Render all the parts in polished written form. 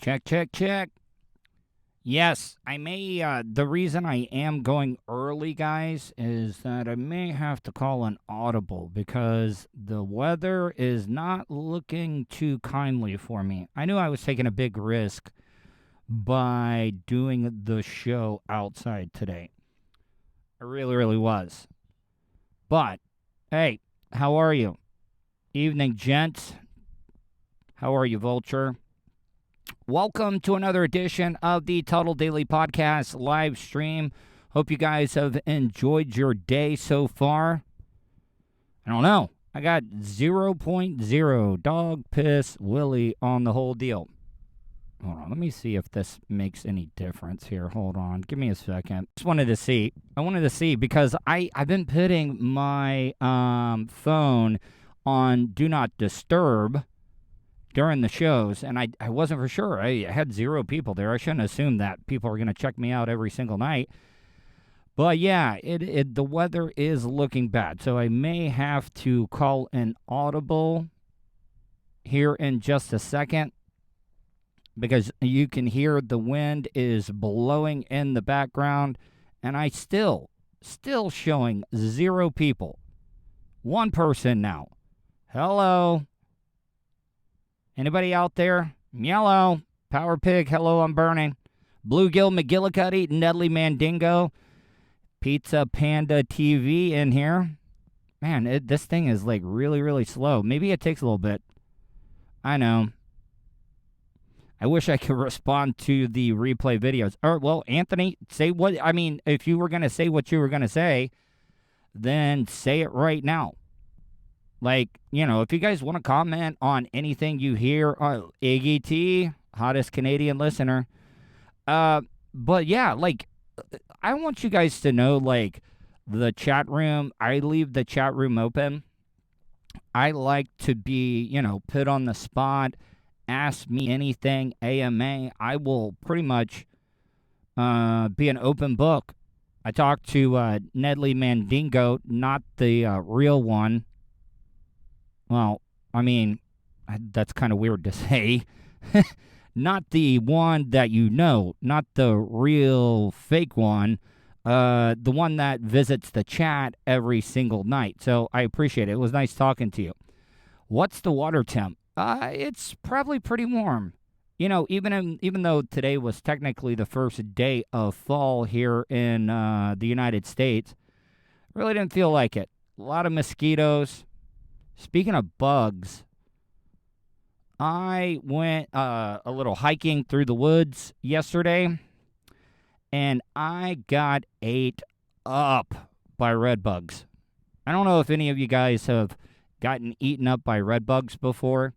Check, check, check. Yes, I may. The reason I am going early, guys, is that I may have to call an audible because the weather is not looking too kindly for me. I knew I was taking a big risk by doing the show outside today. I really, really was. But, hey, how are you? Evening, gents. How are you, Vulture? Welcome to another edition of the Tuddle Daily Podcast live stream. Hope you guys have enjoyed your day so far. I don't know. I got 0.0 dog piss Willie on the whole deal. Hold on. Let me see if this makes any difference here. Hold on. Give me a second. Just wanted to see. I wanted to see because I've been putting my phone on Do Not Disturb during the shows, and I wasn't for sure. I had 0 people there. I shouldn't assume that people are going to check me out every single night. But yeah, the weather is looking bad, so I may have to call an audible here in just a second because you can hear the wind is blowing in the background, and I still showing 0 people. 1 person now. Hello. Anybody out there? Yellow. Power Pig, hello, I'm burning. Bluegill McGillicuddy, Nedley Mandingo, Pizza Panda TV in here. Man, this thing is like really, really slow. Maybe it takes a little bit. I know. I wish I could respond to the replay videos. Well, Anthony, say what, if you were going to say what you were going to say, then say it right now. Like, if you guys want to comment on anything you hear, Iggy T, hottest Canadian listener. But yeah, like, I want you guys to know, like, the chat room, I leave the chat room open. I like to be, put on the spot, ask me anything, AMA. I will pretty much be an open book. I talked to Nedley Mandingo, not the real one. Well, that's kind of weird to say. Not the one that not the real fake one. The one that visits the chat every single night. So I appreciate it. It was nice talking to you. What's the water temp? It's probably pretty warm. Even though today was technically the first day of fall here in the United States, really didn't feel like it. A lot of mosquitoes. Speaking of bugs, I went a little hiking through the woods yesterday, and I got ate up by red bugs. I don't know if any of you guys have gotten eaten up by red bugs before,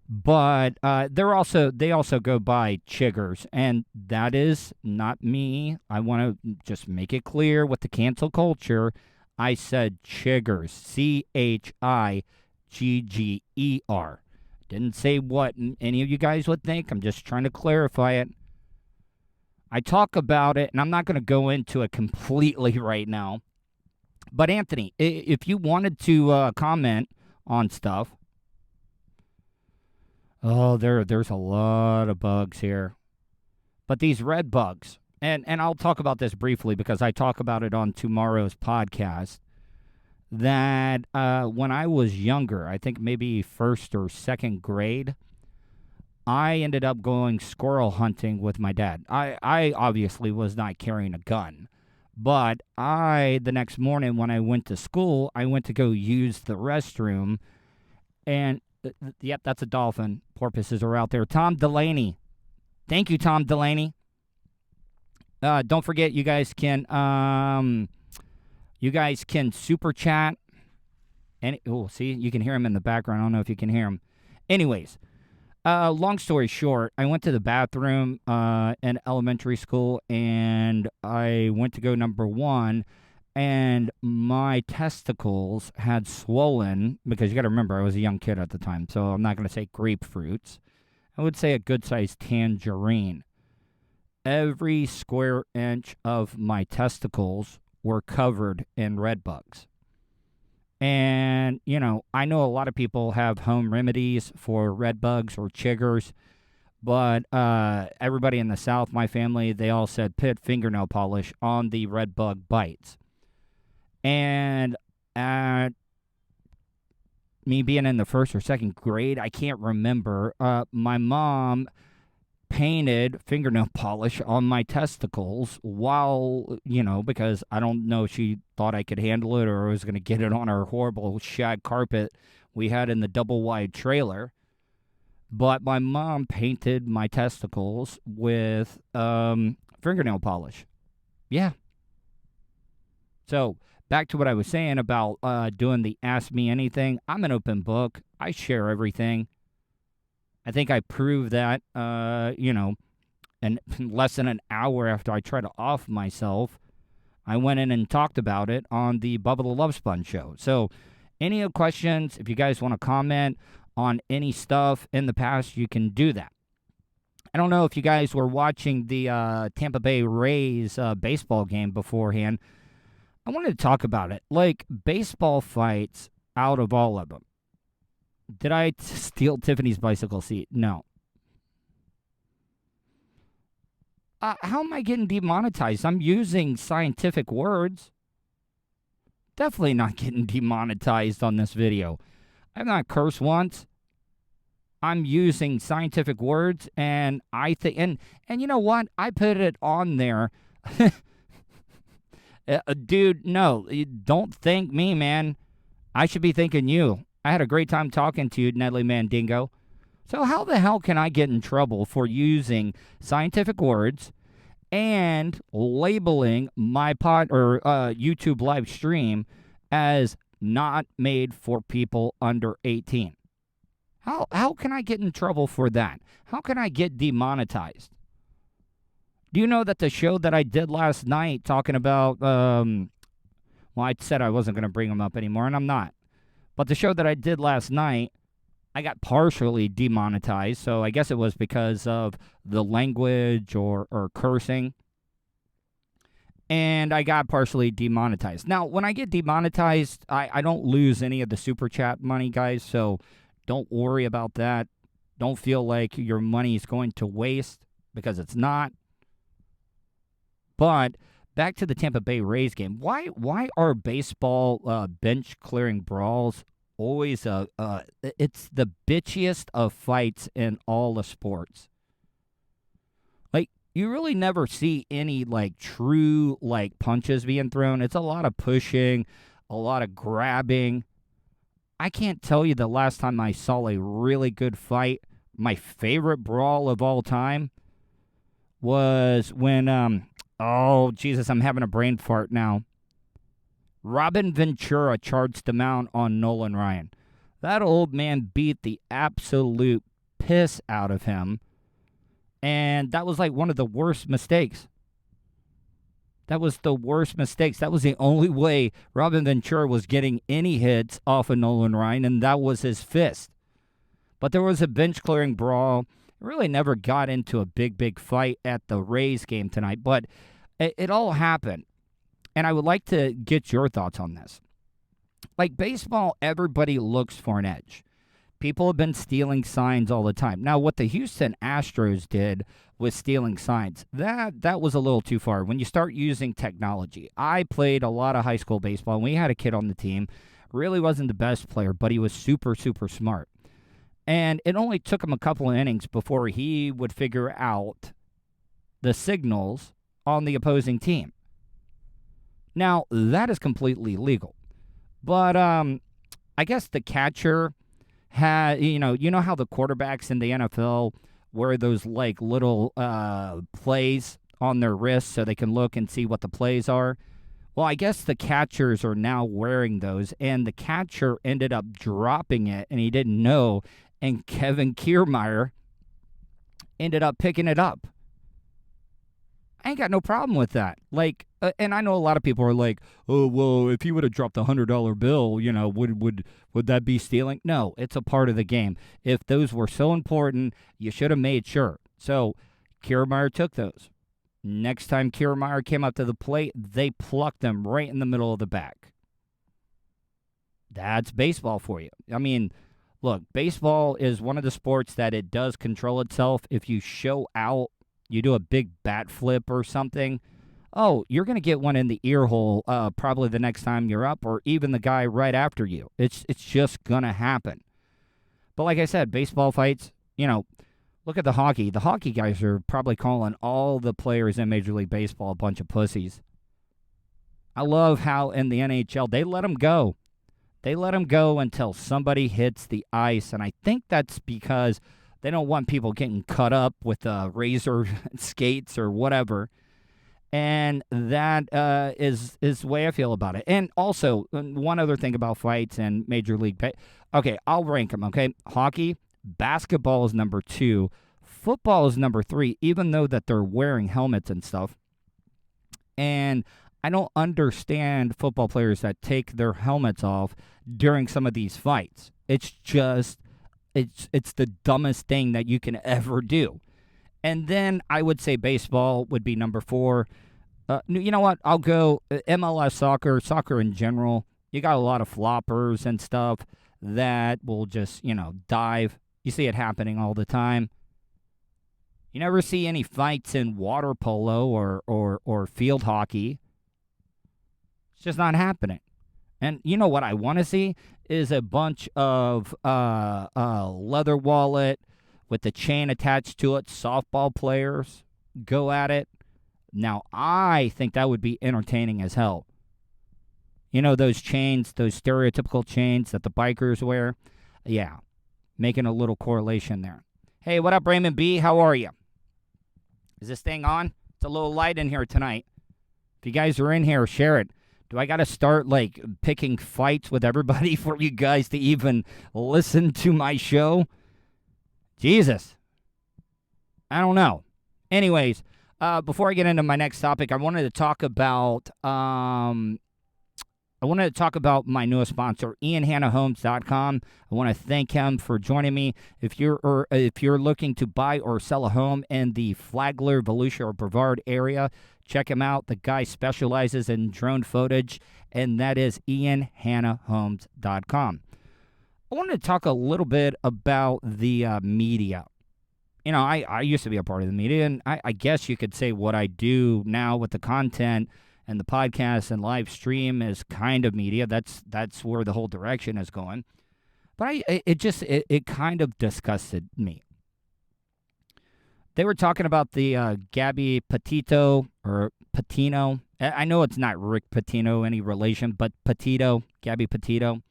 but they also go by chiggers, and that is not me. I want to just make it clear with the cancel culture. I said chiggers, CHIGGER. Didn't say what any of you guys would think. I'm just trying to clarify it. I talk about it, and I'm not going to go into it completely right now. But Anthony, if you wanted to comment on stuff. Oh, there's a lot of bugs here. But these red bugs. And I'll talk about this briefly because I talk about it on tomorrow's podcast, that when I was younger, I think maybe 1st or 2nd grade, I ended up going squirrel hunting with my dad. I obviously was not carrying a gun, but the next morning when I went to school, I went to go use the restroom, and yep, that's a dolphin. Porpoises are out there. Tom Delaney. Thank you, Tom Delaney. Don't forget, you guys can super chat. And see, you can hear him in the background. I don't know if you can hear him. Anyways, long story short, I went to the bathroom in elementary school, and I went to go number 1, and my testicles had swollen because you got to remember I was a young kid at the time, so I'm not going to say grapefruits. I would say a good-sized tangerine. Every square inch of my testicles were covered in red bugs. And, I know a lot of people have home remedies for red bugs or chiggers, But everybody in the South, my family, they all said put fingernail polish on the red bug bites. And at me being in the first or second grade, I can't remember, my mom painted fingernail polish on my testicles while, because I don't know if she thought I could handle it or was going to get it on our horrible shag carpet we had in the double wide trailer. But my mom painted my testicles with fingernail polish. Yeah. So back to what I was saying about doing the Ask Me Anything. I'm an open book. I share everything. I think I proved that, in less than an hour after I tried to off myself, I went in and talked about it on the Bubba the Love Sponge show. So any questions, if you guys want to comment on any stuff in the past, you can do that. I don't know if you guys were watching the Tampa Bay Rays baseball game beforehand. I wanted to talk about it. Like, baseball fights, out of all of them. Did I steal Tiffany's bicycle seat? No. How am I getting demonetized? I'm using scientific words. Definitely not getting demonetized on this video. I've not cursed once. I'm using scientific words, and I think, and you know what? I put it on there. Dude, no, don't thank me, man. I should be thanking you. I had a great time talking to you, Nedley Mandingo. So how the hell can I get in trouble for using scientific words and labeling my YouTube live stream as not made for people under 18? How can I get in trouble for that? How can I get demonetized? Do you know that the show that I did last night talking about, well, I said I wasn't going to bring them up anymore, and I'm not. But the show that I did last night, I got partially demonetized, so I guess it was because of the language or cursing. And I got partially demonetized. Now, when I get demonetized, I don't lose any of the super chat money, guys, so don't worry about that. Don't feel like your money is going to waste, because it's not. But back to the Tampa Bay Rays game. Why are baseball bench clearing brawls always it's the bitchiest of fights in all the sports? Like, you really never see any true punches being thrown. It's a lot of pushing, a lot of grabbing. I can't tell you the last time I saw a really good fight. My favorite brawl of all time was when oh, Jesus, I'm having a brain fart now. Robin Ventura charged the mount on Nolan Ryan. That old man beat the absolute piss out of him. And that was one of the worst mistakes. That was the worst mistakes. That was the only way Robin Ventura was getting any hits off of Nolan Ryan, and that was his fist. But there was a bench clearing brawl. Really never got into a big fight at the Rays game tonight, but it all happened. And I would like to get your thoughts on this. Like baseball, everybody looks for an edge. People have been stealing signs all the time. Now, what the Houston Astros did with stealing signs, that was a little too far. When you start using technology, I played a lot of high school baseball, and we had a kid on the team. Really wasn't the best player, but he was super smart. And it only took him a couple of innings before he would figure out the signals on the opposing team. Now, that is completely legal. But I guess the catcher had, you know how the quarterbacks in the NFL wear those little plays on their wrists so they can look and see what the plays are? Well, I guess the catchers are now wearing those, and the catcher ended up dropping it, and he didn't know. And Kevin Kiermaier ended up picking it up. I ain't got no problem with that. And I know a lot of people are like, oh, well, if he would have dropped the $100 bill, would that be stealing? No, it's a part of the game. If those were so important, you should have made sure. So Kiermaier took those. Next time Kiermaier came up to the plate, they plucked them right in the middle of the back. That's baseball for you. I mean, Look, baseball is one of the sports that it does control itself. If you show out, you do a big bat flip or something, oh, you're going to get one in the ear hole probably the next time you're up, or even the guy right after you. It's just going to happen. But like I said, baseball fights, look at the hockey. The hockey guys are probably calling all the players in Major League Baseball a bunch of pussies. I love how in the NHL, they let them go. They let them go until somebody hits the ice, and I think that's because they don't want people getting cut up with razor skates or whatever. And that is the way I feel about it. And also, one other thing about fights and Major League okay, I'll rank them, okay? Hockey, basketball is number 2. Football is number 3, even though that they're wearing helmets and stuff. And I don't understand football players that take their helmets off during some of these fights. It's just, it's the dumbest thing that you can ever do. And then I would say baseball would be number 4. You know what? I'll go MLS soccer in general. You got a lot of floppers and stuff that will just, dive. You see it happening all the time. You never see any fights in water polo or field hockey. It's just not happening. And you know what I want to see is a bunch of leather wallet with the chain attached to it, softball players go at it. Now, I think that would be entertaining as hell. You know those chains, those stereotypical chains that the bikers wear? Yeah, making a little correlation there. Hey, what up, Raymond B? How are you? Is this thing on? It's a little light in here tonight. If you guys are in here, share it. Do I got to start, picking fights with everybody for you guys to even listen to my show? Jesus. I don't know. Anyways, before I get into my next topic, I wanted to talk about my newest sponsor, IanHannahHomes.com. I want to thank him for joining me. If you're looking to buy or sell a home in the Flagler, Volusia, or Brevard area, check him out. The guy specializes in drone footage, and that is IanHannahHomes.com. I wanted to talk a little bit about the media. I used to be a part of the media, and I guess you could say what I do now with the content and the podcast and live stream is kind of media. That's where the whole direction is going. But it kind of disgusted me. They were talking about the Gabby Petito or Patino. I know it's not Rick Pitino, any relation, but Petito, Gabby Petito.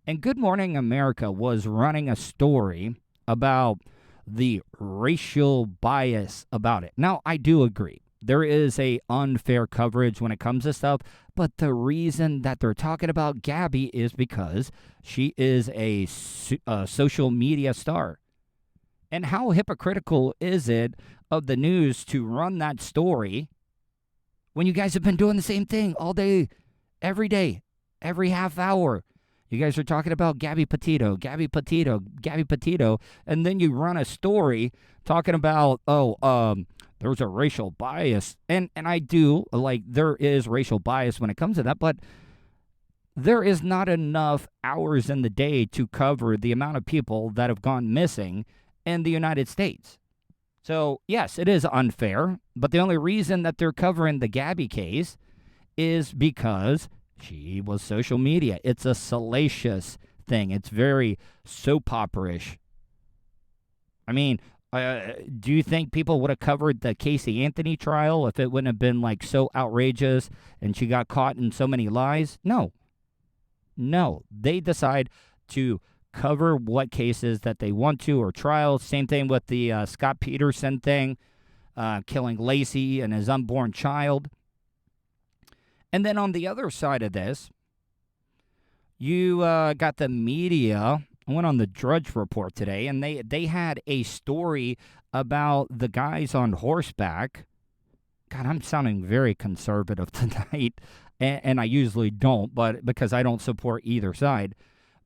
And Good Morning America was running a story about the racial bias about it. Now, I do agree. There is a unfair coverage when it comes to stuff, but the reason that they're talking about Gabby is because she is a social media star. And how hypocritical is it of the news to run that story when you guys have been doing the same thing all day, every half hour? You guys are talking about Gabby Petito, and then you run a story talking about, there's a racial bias. And I do, there is racial bias when it comes to that, but there is not enough hours in the day to cover the amount of people that have gone missing in the United States. So, yes, it is unfair, but the only reason that they're covering the Gabby case is because she was social media. It's a salacious thing. It's very soap opera-ish. I mean, do you think people would have covered the Casey Anthony trial if it wouldn't have been so outrageous and she got caught in so many lies? No. They decide to cover what cases that they want to or trials. Same thing with the Scott Peterson thing, killing Lacey and his unborn child. And then on the other side of this, you got the media. I went on the Drudge Report today, and they had a story about the guys on horseback. God, I'm sounding very conservative tonight, and I usually don't, but because I don't support either side.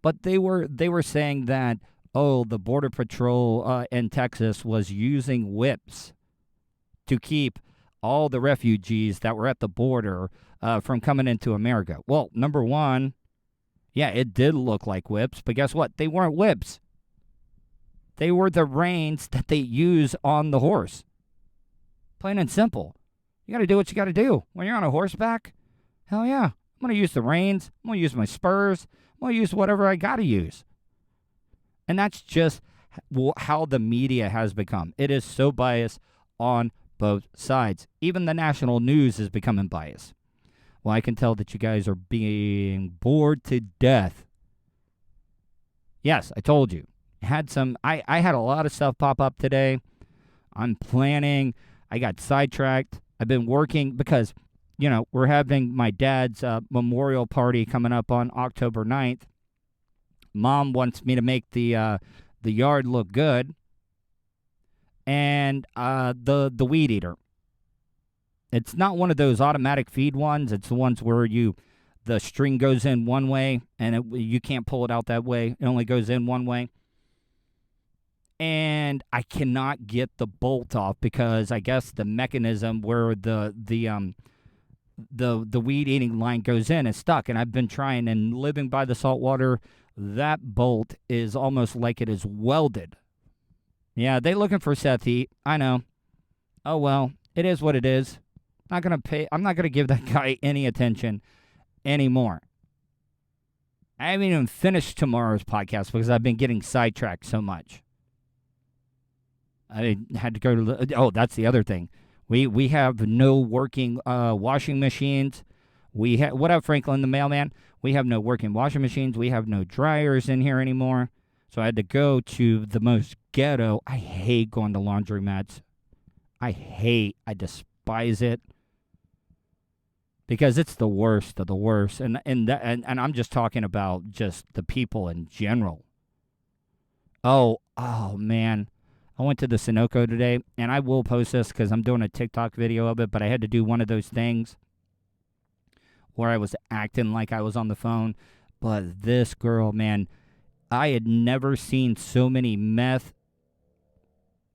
But they were saying that, the Border Patrol in Texas was using whips to keep all the refugees that were at the border from coming into America. Well, number one, Yeah, it did look like whips, but guess what? They weren't whips. They were the reins that they use on the horse. Plain and simple. You got to do what you got to do. When you're on a horseback, hell yeah. I'm going to use the reins. I'm going to use my spurs. I'm going to use whatever I got to use. And that's just how the media has become. It is so biased on both sides. Even the national news is becoming biased. Well, I can tell that you guys are being bored to death. Yes, I told you. I had a lot of stuff pop up today. I'm planning. I got sidetracked. I've been working because, we're having my dad's memorial party coming up on October 9th. Mom wants me to make the yard look good. And the weed eater. It's not one of those automatic feed ones. It's the ones where the string goes in one way and you can't pull it out that way. It only goes in one way. And I cannot get the bolt off because I guess the mechanism where the weed eating line goes in is stuck. And I've been trying, and living by the saltwater, that bolt is almost like it is welded. Yeah, they looking for Seth Heat. I know. Oh well, it is what it is. I'm not gonna give that guy any attention anymore. I haven't even finished tomorrow's podcast because I've been getting sidetracked so much. I had to go to that's the other thing. We have no working washing machines. What up, Franklin the mailman? We have no working washing machines. We have no dryers in here anymore. So I had to go to the most ghetto. I hate going to laundromats. I despise it. Because it's the worst of the worst. And I'm just talking about just the people in general. Oh man. I went to the Sunoco today, and I will post this because I'm doing a TikTok video of it, but I had to do one of those things where I was acting like I was on the phone. But this girl, man, I had never seen so many meth.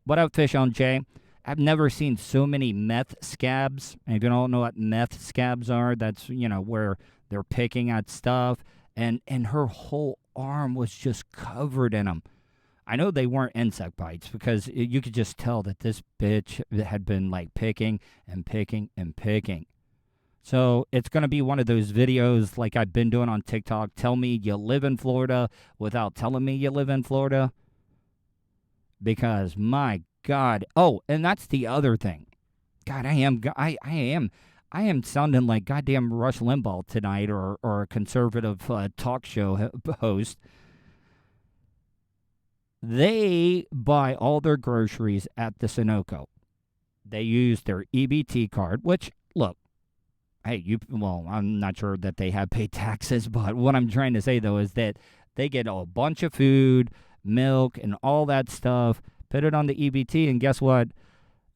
What up, Fish on Jay? I've never seen so many meth scabs. And if you don't know what meth scabs are, that's, where they're picking at stuff. And her whole arm was just covered in them. I know they weren't insect bites because you could just tell that this bitch had been like picking and picking and picking. So it's going to be one of those videos like I've been doing on TikTok. Tell me you live in Florida without telling me you live in Florida. Because my God. Oh, and that's the other thing. God, I am sounding like goddamn Rush Limbaugh tonight or a conservative talk show host. They buy all their groceries at the Sunoco. They use their EBT card, which, look, I'm not sure that they have paid taxes, but what I'm trying to say, though, is that they get a bunch of food, milk, and all that stuff, put it on the EBT, and guess what?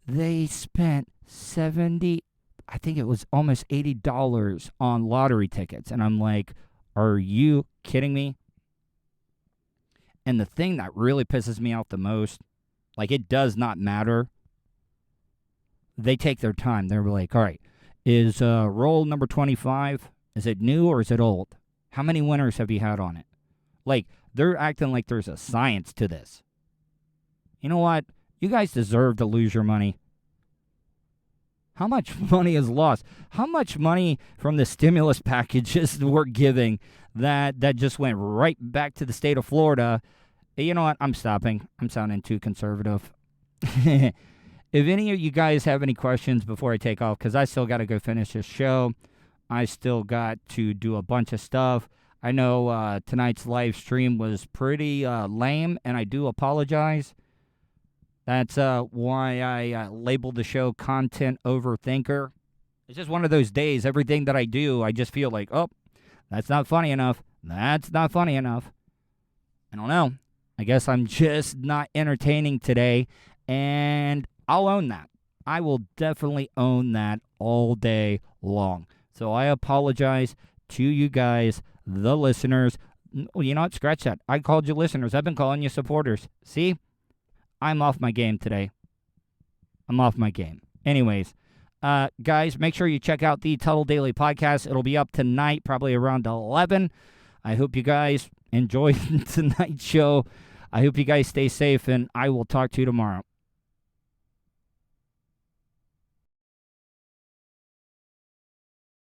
They spent I think it was almost $80 on lottery tickets. And I'm like, are you kidding me? And the thing that really pisses me off the most, like it does not matter. They take their time. They're like, all right, is roll number 25, is it new or is it old? How many winners have you had on it? Like, they're acting like there's a science to this. You know what? You guys deserve to lose your money. How much money is lost? How much money from the stimulus packages we're giving that just went right back to the state of Florida? You know what? I'm stopping. I'm sounding too conservative. If any of you guys have any questions before I take off, because I still got to go finish this show. I still got to do a bunch of stuff. I know tonight's live stream was pretty lame, and I do apologize. That's why I labeled the show Content Overthinker. It's just one of those days. Everything that I do, I just feel like, oh, that's not funny enough. That's not funny enough. I don't know. I guess I'm just not entertaining today, and I'll own that. I will definitely own that all day long. So I apologize to you guys, the listeners. You know what? Scratch that. I called you listeners. I've been calling you supporters. See? I'm off my game today. I'm off my game. Anyways, guys, make sure you check out the Tuddle Daily Podcast. It'll be up tonight, probably around 11. I hope you guys enjoyed tonight's show. I hope you guys stay safe, and I will talk to you tomorrow.